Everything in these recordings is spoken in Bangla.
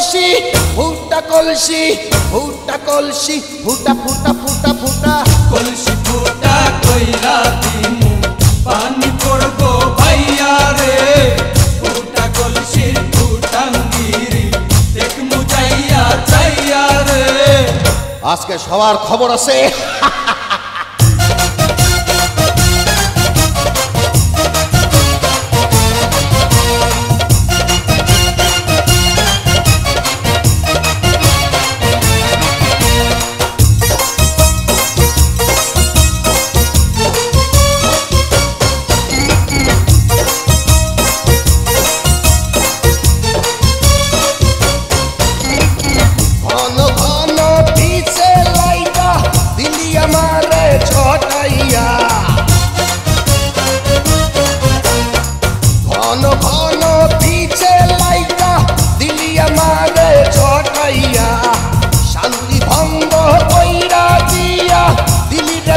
কলসি ফুটা কলসি ফুটা কলসি ফুটা ফুটা ফুটা ফুটা কলসি ফুটা কইরা দিমু পানি পড়বো ভাইয়া রে ফুটা কলসি ফুটাঙ্গিরি দেখমু যাইয়া যাইয়া রে আজকে সবার খবর আছে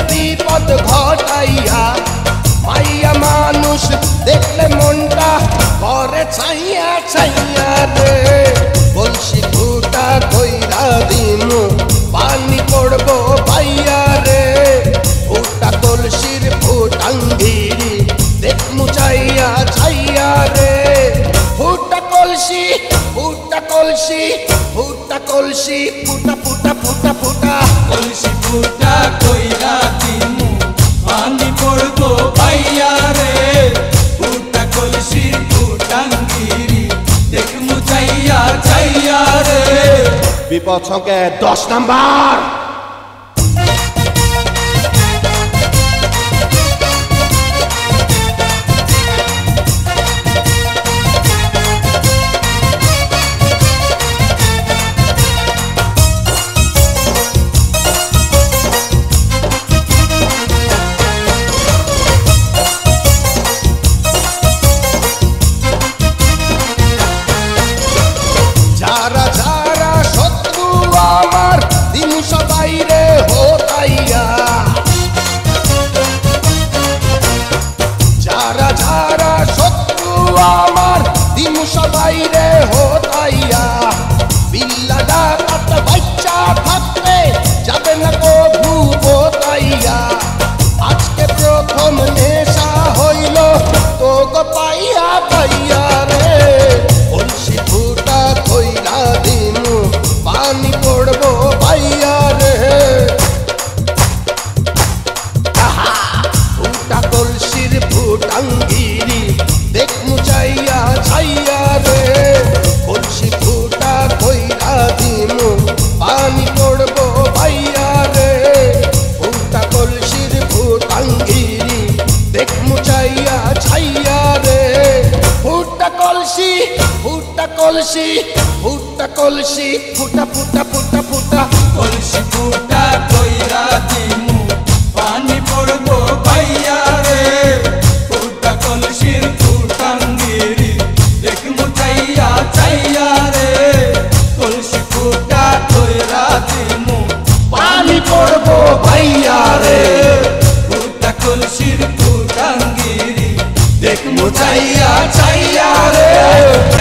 বিপদ ঘটাইয়া মাইয়া মানুষ দেখলে মনটা করে ছাইয়া ছাইয়া রে কলসি ফুটা কইরা দিমু পানি পড়বো ভাইয়া রে ফুটা কলসির ফুটাঙ্গিরি দেখমু চাইয়া ছাইয়া রে ফুটা কলসি ফুটা কলসি ফুটা কলসি ফুটা ফুটা ফুটা ফুটা কলসি ফুটা কইরা দিমু পানি পড়বো ভাইয়া রে ফুটা কলসি ফুটাঙ্গিরি দেখমু যাইয়া যাইয়া রে বিপদ সংকেত 10 নাম্বার যারা যারা শত্রু আমার দিমু সবাই রে হোতাইয়া যারা যারা শত্রু আমার দিমু সবাই রে হোতাইয়া বিল্লা ডাকাত বাচ্চা থাকতে যাবে না কভু বোতাইয়া আজকে প্রথম নেশা হইল তো গো পাইয়া পাইয়া রে কলসি ফুটা কইরা দিমু পানি পড়বো ভাইয়া রে ফুটা কলসির ফুটাঙ্গিরি দেখমু চাইয়া ছাইয়া রে কলসি ফুটা কইরা দিমু পানি পড়বো ভাইয়া রে ফুটা কলসির ফুটাঙ্গিরি দেখমু চাইয়া ছাইয়া রে ফুটা কলসি ফুটা কলসি ফুটা কলসি ফুটা ফুটা ফুটা ফুটা কলসি ফুটা কইরা দিমু পানি পড়বো ভাইয়া রে ফুটা কলসির ফুটাঙ্গিরি দেখমু যাইয়া যাইয়া রে কলসি ফুটা কইরা দিমু পানি পড়বো ভাইয়া রে ফুটা কলসির ফুটাঙ্গিরি দেখমু যাইয়া যাইয়া রে